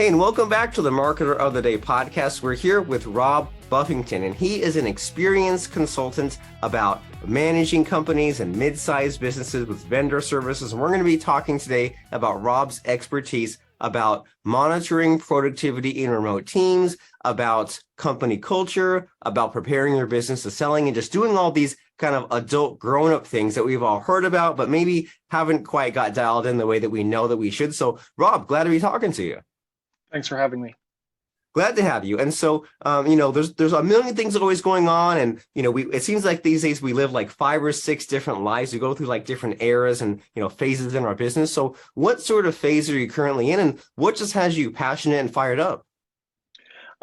Hey, and welcome back to the Marketer of the Day podcast. We're here with Rob Buffington, and he is an experienced consultant about managing companies and mid-sized businesses with vendor services. And we're going to be talking today about Rob's expertise about monitoring productivity in remote teams, about company culture, about preparing your business to selling, and just doing all these kind of adult grown-up things that we've all heard about, but maybe haven't quite got dialed in the way that we know that we should. So, Rob, glad to be talking to you. Thanks for having me. Glad to have you. And so, there's a million things always going on, and it seems like these days we live like 5 or 6 different lives. We go through like different eras and phases in our business. So, what sort of phase are you currently in, and what just has you passionate and fired up?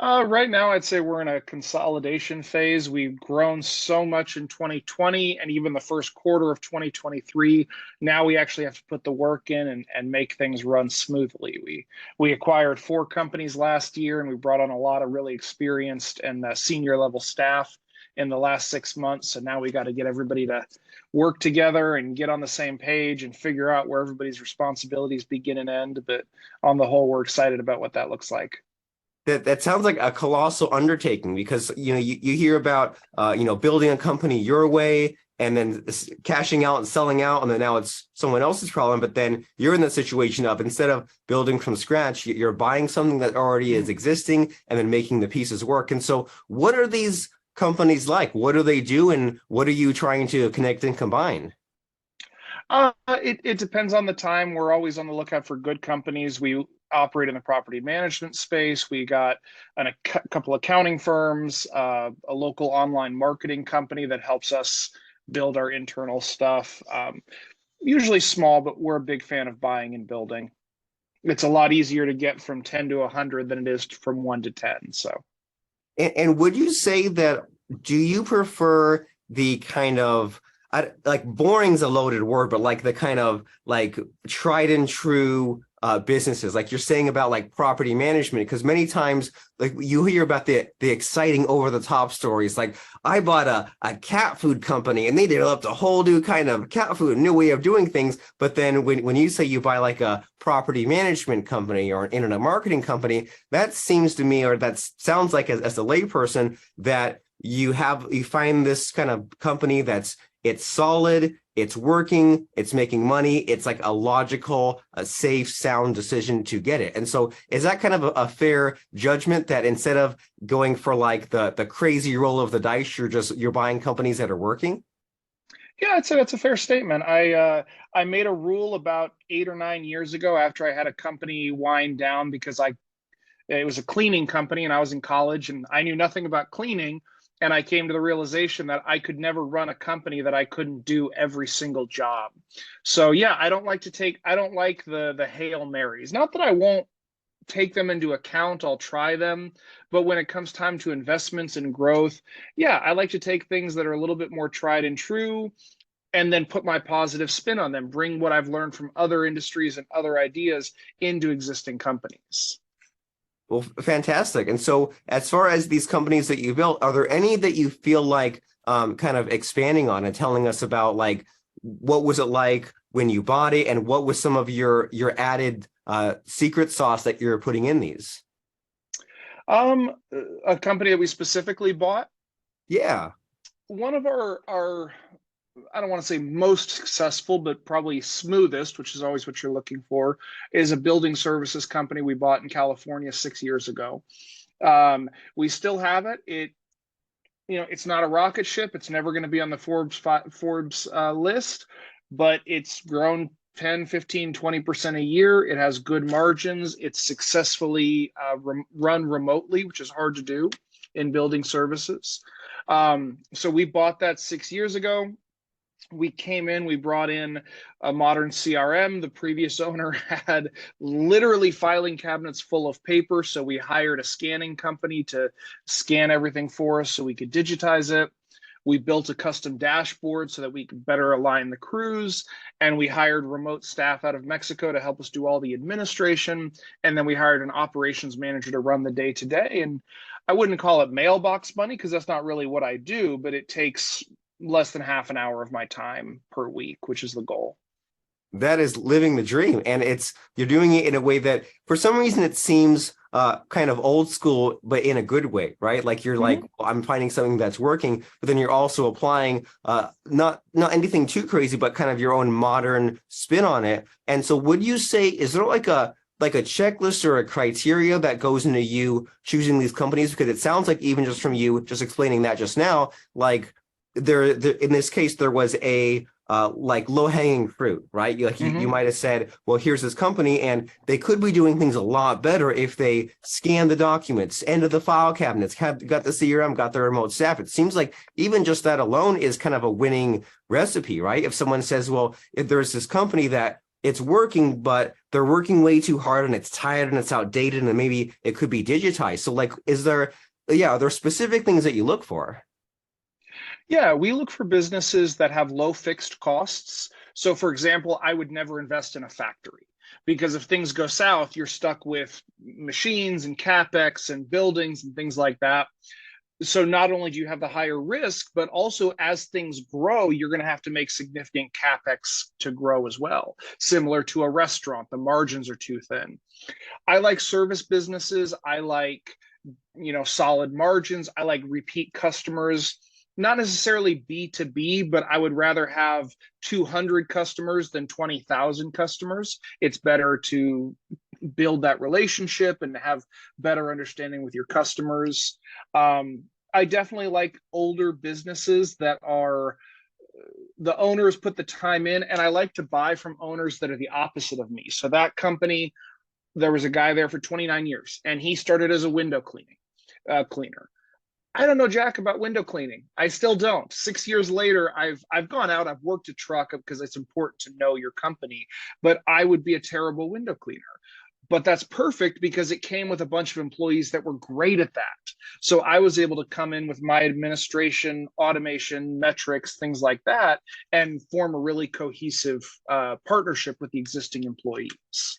Right now, I'd say we're in a consolidation phase. We've grown so much in 2020 and even the first quarter of 2023. Now we actually have to put the work in and make things run smoothly. We acquired 4 companies last year, and we brought on a lot of really experienced and senior level staff in the last 6 months. So now we got to get everybody to work together and get on the same page and figure out where everybody's responsibilities begin and end. But on the whole, we're excited about what that looks like. That sounds like a colossal undertaking, because you hear about building a company your way and then cashing out and selling out, and then now it's someone else's problem. But then you're in the situation of, instead of building from scratch, you're buying something that already is existing and then making the pieces work. And so, what are these companies like? What do they do, and what are you trying to connect and combine? It depends on the time. We're always on the lookout for good companies. We operate in the property management space. We got a couple accounting firms, a local online marketing company that helps us build our internal stuff. Usually small, but we're a big fan of buying and building. It's a lot easier to get from 10 to 100 than it is from 1 to 10. So, And would you say that, do you prefer the kind of, like, boring's a loaded word, but like the kind of like tried and true businesses, like you're saying about like property management? Because many times, like, you hear about the exciting over the top stories, like, I bought a cat food company and they developed a whole new kind of cat food, new way of doing things. But then when you say you buy like a property management company or an internet marketing company, that seems to me, or that sounds like, as a layperson, that you find this kind of company it's solid, it's working, it's making money, it's like a logical, a safe, sound decision to get it. And so, is that kind of a fair judgment, that instead of going for like the crazy roll of the dice, you're buying companies that are working? yeah, I'd say that's a fair statement. I made a rule about 8 or 9 years ago after I had a company wind down because it was a cleaning company and I was in college and I knew nothing about cleaning. And I came to the realization that I could never run a company that I couldn't do every single job. So yeah, I don't like the Hail Marys. Not that I won't take them into account, I'll try them. But when it comes time to investments and growth, yeah, I like to take things that are a little bit more tried and true and then put my positive spin on them, bring what I've learned from other industries and other ideas into existing companies. Well, fantastic. And so, as far as these companies that you built, are there any that you feel like kind of expanding on and telling us about, like, what was it like when you bought it, and what was some of your added secret sauce that you're putting in these? Um, a company that we specifically bought, Yeah. one of our I don't want to say most successful, but probably smoothest, which is always what you're looking for, is a building services company we bought in California 6 years ago. We still have it. It's not a rocket ship. It's never going to be on the Forbes list, but it's grown 10, 15, 20% a year. It has good margins. It's successfully run remotely, which is hard to do in building services. So we bought that 6 years ago. We came in, we brought in a modern CRM. The previous owner had literally filing cabinets full of paper. So we hired a scanning company to scan everything for us so we could digitize it. We built a custom dashboard so that we could better align the crews. And we hired remote staff out of Mexico to help us do all the administration. And then we hired an operations manager to run the day to day. And I wouldn't call it mailbox money because that's not really what I do, but it takes less than half an hour of my time per week, which is the goal. That is living the dream. And you're doing it in a way that for some reason it seems kind of old school, but in a good way, right? Like you're like, Mhm. I'm finding something that's working, but then you're also applying not anything too crazy, but kind of your own modern spin on it. And so would you say, is there like a checklist or a criteria that goes into you choosing these companies? Because it sounds like even just from you just explaining that just now, like there in this case, there was a like low hanging fruit, right? You Mhm. might have said, well, here's this company, and they could be doing things a lot better if they scan the documents, enter the file cabinets, got the CRM, got the remote staff. It seems like even just that alone is kind of a winning recipe, right? If someone says, well, if there's this company that it's working, but they're working way too hard and it's tired and it's outdated and maybe it could be digitized. So like, are there specific things that you look for? Yeah, we look for businesses that have low fixed costs. So, for example, I would never invest in a factory because if things go south, you're stuck with machines and capex and buildings and things like that. So, not only do you have the higher risk, but also as things grow, you're going to have to make significant capex to grow as well. Similar to a restaurant, the margins are too thin. I like service businesses. I like solid margins. I like repeat customers, not necessarily B2B, but I would rather have 200 customers than 20,000 customers. It's better to build that relationship and have better understanding with your customers. I definitely like older businesses that are the owners put the time in, and I like to buy from owners that are the opposite of me. So that company, there was a guy there for 29 years, and he started as a window cleaner. I don't know jack about window cleaning. I still don't. 6 years later, I've gone out. I've worked a truck because it's important to know your company. But I would be a terrible window cleaner. But that's perfect because it came with a bunch of employees that were great at that. So I was able to come in with my administration, automation, metrics, things like that, and form a really cohesive partnership with the existing employees.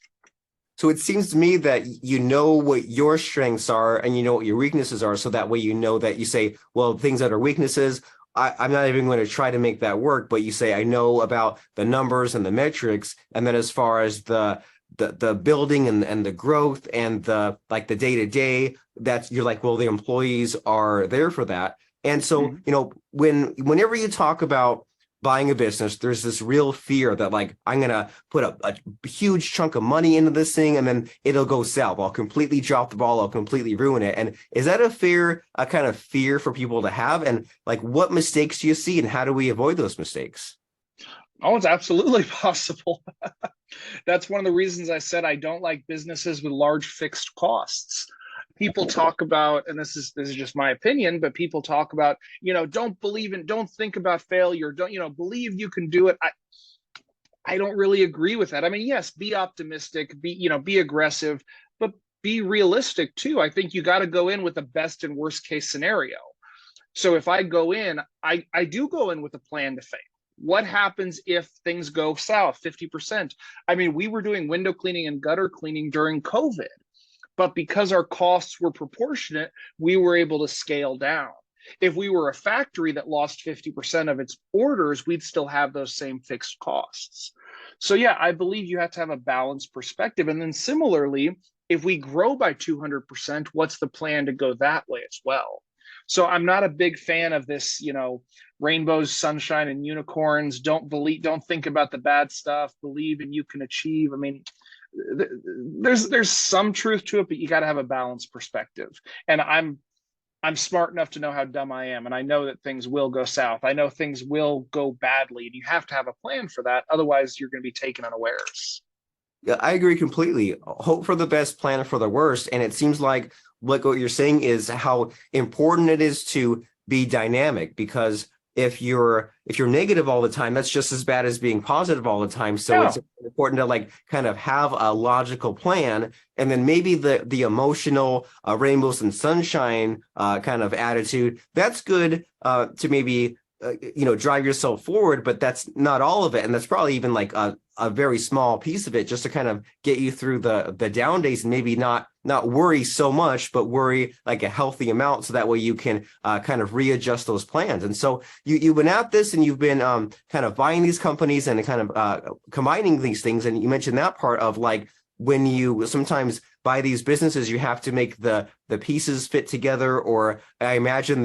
So it seems to me that you know what your strengths are and you know what your weaknesses are. So that way you know that you say, well, things that are weaknesses, I'm not even going to try to make that work. But you say, I know about the numbers and the metrics. And then as far as the building and the growth and the like the day to day, that's you're like, well, the employees are there for that. And so, Mhm. whenever you talk about buying a business, there's this real fear that like I'm gonna put a huge chunk of money into this thing and then it'll go south. I'll completely drop the ball. I'll completely ruin it. And is that a kind of fear for people to have? And like, what mistakes do you see, and how do we avoid those mistakes? Oh, it's absolutely possible. That's one of the reasons I said I don't like businesses with large fixed costs. People talk about, and this is just my opinion, but people talk about, don't think about failure, don't, believe you can do it. I don't really agree with that. I mean, yes, be optimistic, be aggressive, but be realistic too. I think you got to go in with the best and worst case scenario. So if I go in, I do go in with a plan to fail. What happens if things go south 50%? I mean, we were doing window cleaning and gutter cleaning during COVID, but because our costs were proportionate, we were able to scale down. If we were a factory that lost 50% of its orders, we'd still have those same fixed costs. So, yeah, I believe you have to have a balanced perspective. And then similarly, if we grow by 200%, what's the plan to go that way as well? So I'm not a big fan of this, rainbows, sunshine, and unicorns. Don't think about the bad stuff. Believe and you can achieve. I mean, there's some truth to it, but you got to have a balanced perspective. And I'm smart enough to know how dumb I am, and I know that things will go south. I know things will go badly, and you have to have a plan for that. Otherwise, you're going to be taken unawares. Yeah, I agree completely. Hope for the best, plan for the worst. And it seems like what you're saying is how important it is to be dynamic, because if you're negative all the time, that's just as bad as being positive all the time. So Yeah. it's important to like kind of have a logical plan, and then maybe the emotional rainbows and sunshine kind of attitude. That's good to maybe drive yourself forward, but that's not all of it. And that's probably even like a very small piece of it, just to kind of get you through the down days, and maybe not worry so much, but worry like a healthy amount. So that way you can kind of readjust those plans. And so you've been at this, and you've been kind of buying these companies and kind of combining these things. And you mentioned that part of like, when you sometimes buy these businesses, you have to make the pieces fit together. Or I imagine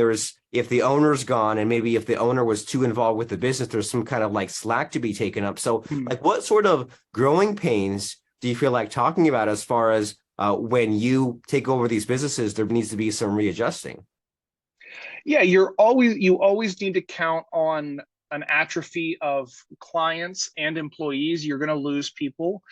if the owner's gone, and maybe if the owner was too involved with the business, there's some kind of like slack to be taken up. So like, what sort of growing pains do you feel like talking about as far as when you take over these businesses, there needs to be some readjusting? Yeah, you always need to count on an atrophy of clients and employees. You're going to lose people.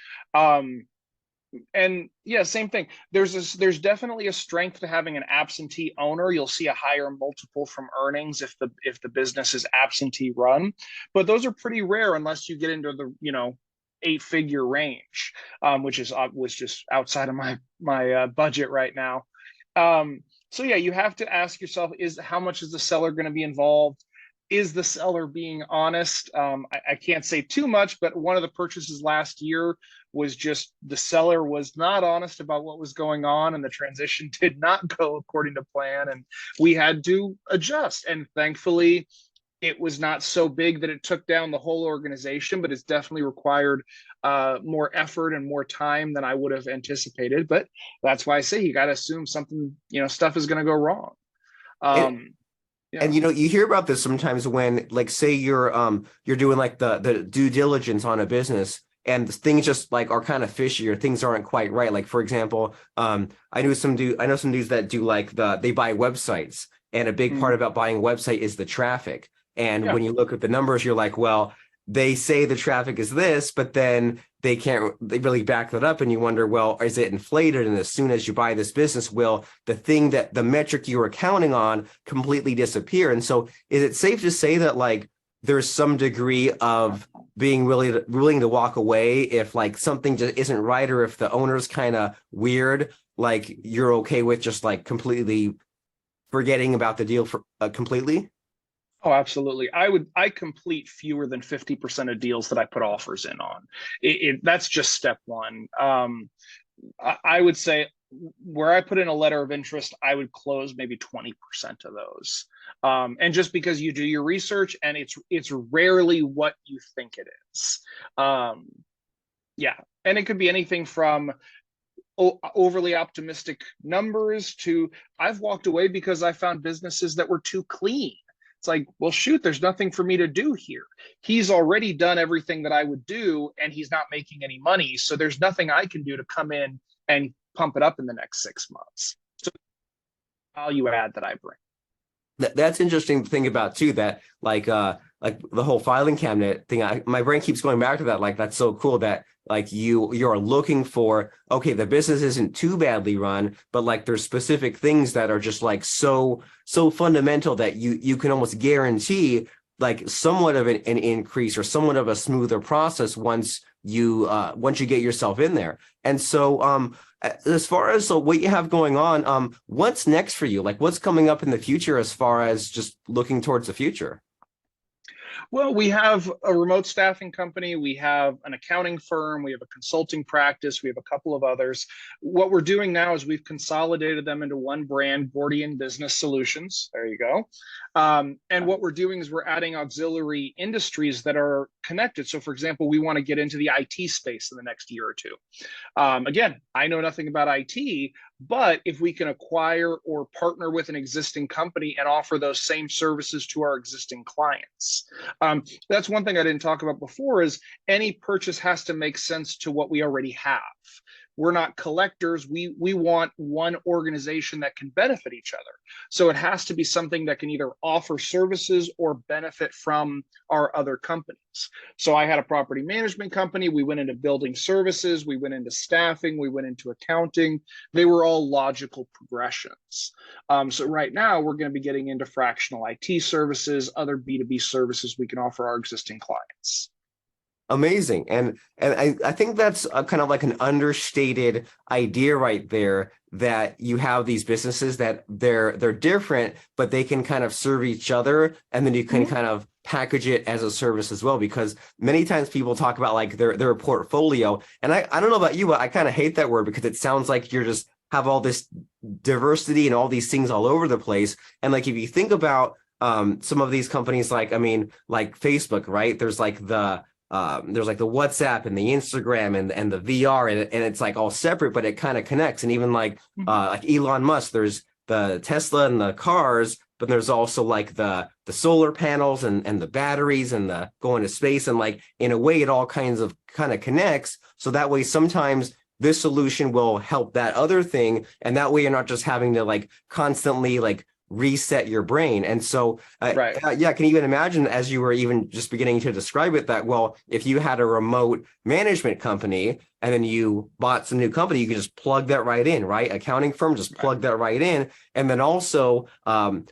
And yeah, same thing. There's definitely a strength to having an absentee owner. You'll see a higher multiple from earnings if the business is absentee run, but those are pretty rare unless you get into the 8-figure range, which was just outside of my budget right now. So yeah, you have to ask yourself: how much is the seller going to be involved? Is the seller being honest? I can't say too much, but one of the purchases last year was just the seller was not honest about what was going on, and the transition did not go according to plan, and we had to adjust. And thankfully, it was not so big that it took down the whole organization, but it's definitely required more effort and more time than I would have anticipated. But that's why I say you got to assume something, stuff is going to go wrong. Yeah. And you hear about this sometimes when, like, say you're doing like the due diligence on a business, and things just like are kind of fishy, or things aren't quite right. Like, for example, I know some dudes that do like they buy websites, and a big part about buying a website is the traffic. And when you look at the numbers, you're like, well, they say the traffic is this, but then they really back that up, and you wonder, well, is it inflated? And as soon as you buy this business, will the metric you were counting on completely disappear? And so is it safe to say that like there's some degree of being willing to walk away if like something just isn't right, or if the owner's kind of weird, like you're okay with just like completely forgetting about the deal completely? Oh, absolutely. I complete fewer than 50% of deals that I put offers in on. That's just step one. I would say where I put in a letter of interest, I would close maybe 20% of those. And just because you do your research, and it's rarely what you think it is. Yeah. And it could be anything from overly optimistic numbers to I've walked away because I found businesses that were too clean. It's like, well, shoot, there's nothing for me to do here. He's already done everything that I would do, and he's not making any money. So there's nothing I can do to come in and pump it up in the next 6 months. So value add that I bring. That's interesting to think about too, that like the whole filing cabinet thing, my brain keeps going back to that. Like, that's so cool that like you're looking for, okay, the business isn't too badly run, but like there's specific things that are just like so fundamental that you can almost guarantee like somewhat of an increase, or somewhat of a smoother process once you get yourself in there. And so as far as what you have going on, what's next for you? Like, what's coming up in the future as far as just looking towards the future? Well, we have a remote staffing company. We have an accounting firm. We have a consulting practice. We have a couple of others. What we're doing now is we've consolidated them into one brand, Gordian Business Solutions. There you go. And what we're doing is we're adding auxiliary industries that are connected. So, for example, we want to get into the IT space in the next year or two. Again, I know nothing about IT, but if we can acquire or partner with an existing company and offer those same services to our existing clients, that's one thing I didn't talk about before, is any purchase has to make sense to what we already have. We're not collectors. We want one organization that can benefit each other. So it has to be something that can either offer services or benefit from our other companies. So I had a property management company. We went into building services. We went into staffing. We went into accounting. They were all logical progressions. So right now we're going to be getting into fractional IT services, other B2B services we can offer our existing clients. Amazing. And I think that's a kind of like an understated idea right there, that you have these businesses that they're different, but they can kind of serve each other. And then you can Mhm. kind of package it as a service as well, because many times people talk about like their portfolio. And I don't know about you, but I kind of hate that word because it sounds like you're just have all this diversity and all these things all over the place. And like if you think about some of these companies, like I mean, like Facebook, right? There's like the WhatsApp and the Instagram and the VR, and it's like all separate, but it kind of connects. And even Mhm. like Elon Musk, there's the Tesla and the cars, but there's also like the solar panels and the batteries and the going to space. And like in a way, it all kind of connects. So that way sometimes this solution will help that other thing. And that way you're not just having to like constantly like reset your brain. And so, Right. yeah, can you even imagine, as you were even just beginning to describe it, that, well, if you had a remote management company and then you bought some new company, you could just plug that right in, right? Accounting firm, just Right. plug that right in. And then also,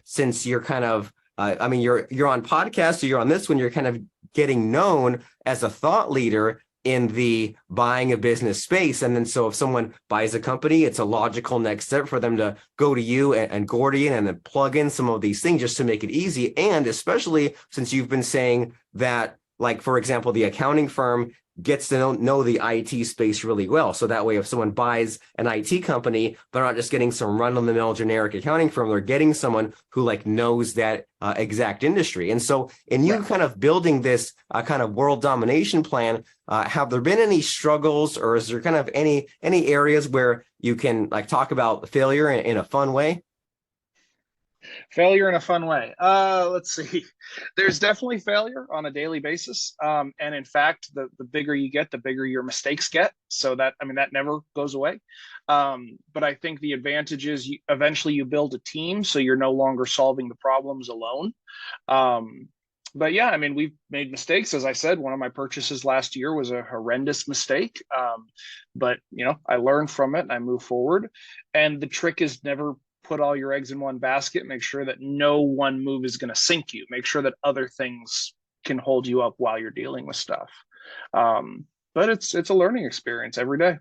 since you're kind of, I mean, you're on podcasts, so you're on this one, you're kind of getting known as a thought leader in the buying a business space. And then so if someone buys a company, it's a logical next step for them to go to you and Gordian and then plug in some of these things just to make it easy. And especially since you've been saying that, like, for example, the accounting firm gets to know the IT space really well. So that way, if someone buys an IT company, they're not just getting some run-of-the-mill generic accounting firm, they're getting someone who like knows that exact industry. And so in you Right. kind of building this kind of world domination plan, have there been any struggles, or is there kind of any areas where you can like talk about failure in a fun way? Failure in a fun way. Let's see. There's definitely failure on a daily basis. And in fact, the bigger you get, the bigger your mistakes get. So that, I mean, that never goes away. But I think the advantage is eventually you build a team, so you're no longer solving the problems alone. Um, but yeah, I mean, we've made mistakes. As I said, one of my purchases last year was a horrendous mistake. But you know, I learned from it and I move forward. And the trick is never put all your eggs in one basket. Make sure that no one move is going to sink you. Make sure that other things can hold you up while you're dealing with stuff. But it's a learning experience every day.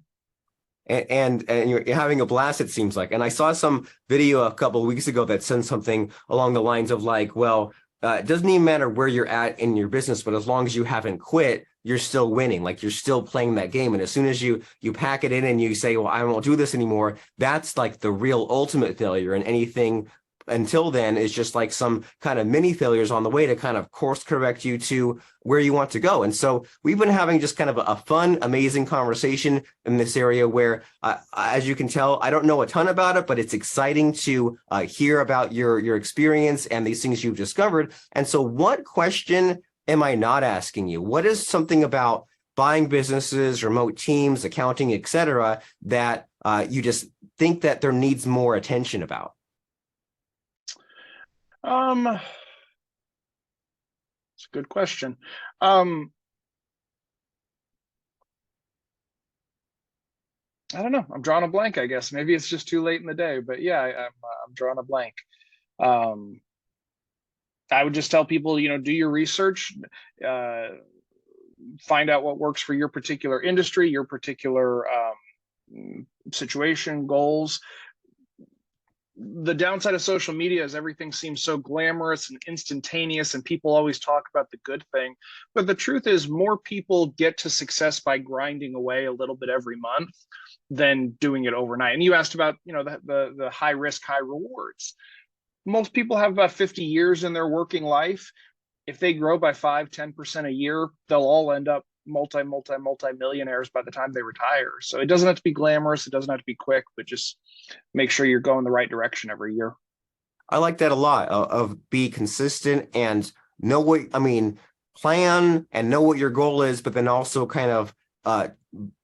And you're having a blast, it seems like. And I saw some video a couple of weeks ago that said something along the lines of like, well, it doesn't even matter where you're at in your business, but as long as you haven't quit, you're still winning. Like you're still playing that game. And as soon as you pack it in and you say, well, I won't do this anymore, that's like the real ultimate failure. And anything until then is just like some kind of mini failures on the way to kind of course correct you to where you want to go. And so we've been having just kind of a fun, amazing conversation in this area where, as you can tell, I don't know a ton about it, but it's exciting to hear about your experience and these things you've discovered. And so what question am I not asking you? What is something about buying businesses, remote teams, accounting, et cetera, that you just think that there needs more attention about? It's a good question. Um, I don't know. I'm drawing a blank, I guess. Maybe it's just too late in the day, but yeah, I'm drawing a blank. Um, I would just tell people, you know, do your research, uh, find out what works for your particular industry, your particular situation, goals. The downside of social media is everything seems so glamorous and instantaneous, and people always talk about the good thing. But the truth is, more people get to success by grinding away a little bit every month than doing it overnight. And you asked about, you know, the high risk, high rewards. Most people have about 50 years in their working life. If they grow by 5-10% a year, they'll all end up multi millionaires by the time they retire. So it doesn't have to be glamorous, it doesn't have to be quick, but just make sure you're going the right direction every year. I like that a lot of be consistent and know what, I mean, plan and know what your goal is, but then also kind of uh,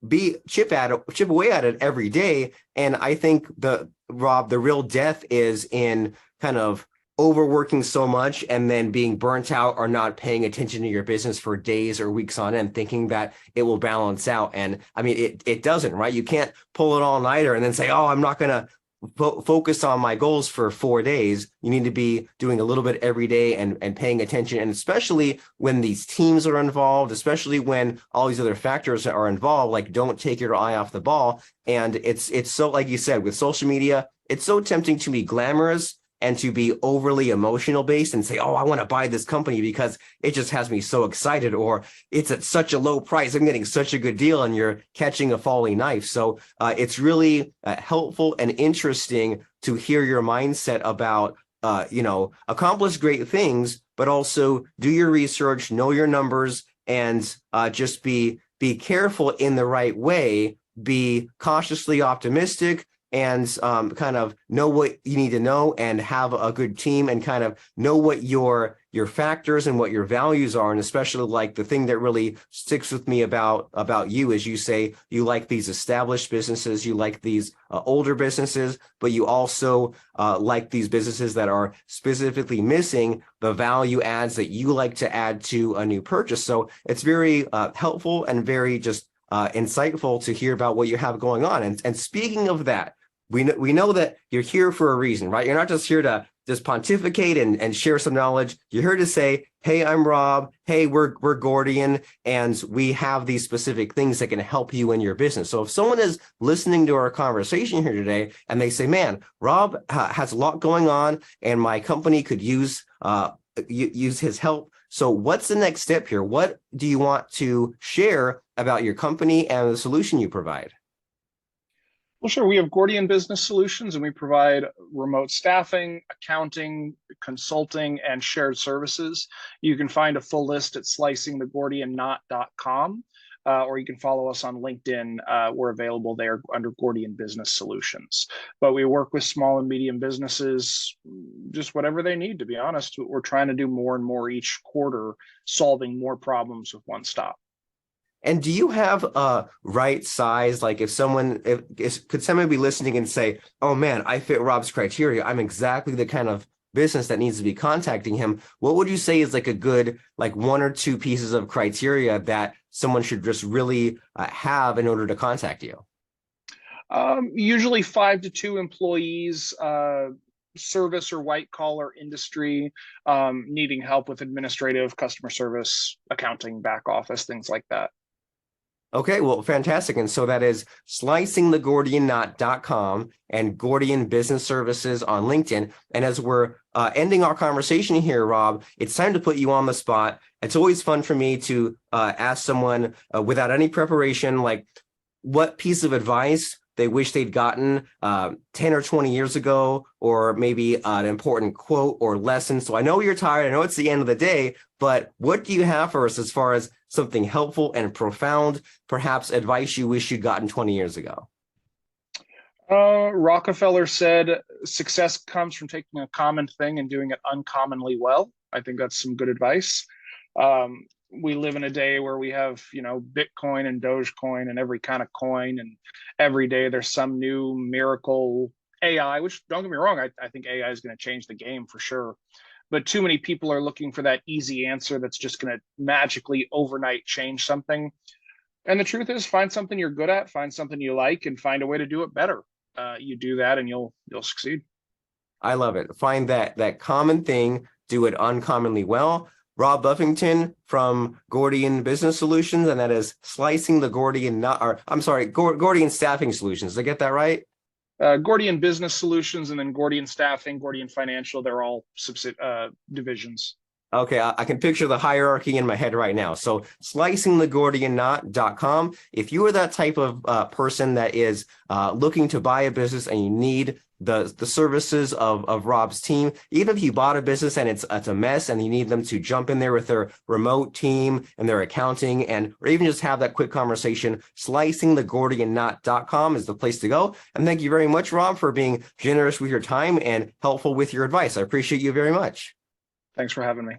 be chip away at it every day. And I think the real death is in kind of overworking so much and then being burnt out or not paying attention to your business for days or weeks on end, thinking that it will balance out. And I mean, it doesn't, right? You can't pull it all nighter and then say, oh, I'm not going to focus on my goals for 4 days. You need to be doing a little bit every day and paying attention. And especially when these teams are involved, especially when all these other factors are involved, like don't take your eye off the ball. And it's so, like you said, with social media, it's so tempting to be glamorous and to be overly emotional based and say, oh, I want to buy this company because it just has me so excited, or it's at such a low price, I'm getting such a good deal, and you're catching a falling knife. So it's really helpful and interesting to hear your mindset about, accomplish great things, but also do your research, know your numbers, and just be careful in the right way, be cautiously optimistic, and kind of know what you need to know and have a good team and kind of know what your factors and what your values are. And especially like the thing that really sticks with me about you is you say you like these established businesses, you like these older businesses, but you also like these businesses that are specifically missing the value adds that you like to add to a new purchase. So it's very helpful and very just insightful to hear about what you have going on. And speaking of that, we know that you're here for a reason, right? You're not just here to just pontificate and share some knowledge. You're here to say, hey, I'm Rob. Hey, we're Gordian, and we have these specific things that can help you in your business. So if someone is listening to our conversation here today and they say, man, Rob has a lot going on and my company could use his help. So what's the next step here? What do you want to share about your company and the solution you provide? Well, sure. We have Gordian Business Solutions, and we provide remote staffing, accounting, consulting, and shared services. You can find a full list at slicingthegordianknot.com, or you can follow us on LinkedIn. We're available there under Gordian Business Solutions. But we work with small and medium businesses, just whatever they need, to be honest. We're trying to do more and more each quarter, solving more problems with one stop. And do you have a right size? Like if could someone be listening and say, oh man, I fit Rob's criteria. I'm exactly the kind of business that needs to be contacting him. What would you say is like a good, like one or two pieces of criteria that someone should just really have in order to contact you? Usually 5 to 2 employees, service or white collar industry, needing help with administrative, customer service, accounting, back office, things like that. Okay, well, fantastic. And so that is slicingthegordianknot.com and Gordian Business Services on LinkedIn. And as we're ending our conversation here, Rob, it's time to put you on the spot. It's always fun for me to ask someone without any preparation, like what piece of advice they wish they'd gotten 10 or 20 years ago, or maybe an important quote or lesson. So I know you're tired. I know it's the end of the day, but what do you have for us as far as something helpful and profound, perhaps advice you wish you'd gotten 20 years ago? Rockefeller said, success comes from taking a common thing and doing it uncommonly well. I think that's some good advice. We live in a day where we have, Bitcoin and Dogecoin and every kind of coin, and every day there's some new miracle AI, which, don't get me wrong, I think AI is going to change the game for sure. But too many people are looking for that easy answer that's just going to magically overnight change something. And the truth is, find something you're good at, find something you like, and find a way to do it better. You do that and you'll succeed. I love it. Find that common thing, do it uncommonly well. Rob Buffington from Gordian Business Solutions, and that is Slicing the Gordian Gordian Staffing Solutions. Did I get that right? Gordian Business Solutions, and then Gordian Staffing, Gordian Financial, they're all divisions. Okay, I can picture the hierarchy in my head right now. So slicingthegordianknot.com. If you are that type of person that is looking to buy a business and you need the services of Rob's team, even if you bought a business and it's a mess and you need them to jump in there with their remote team and their accounting, or even just have that quick conversation, slicingthegordianknot.com is the place to go. And thank you very much, Rob, for being generous with your time and helpful with your advice. I appreciate you very much. Thanks for having me.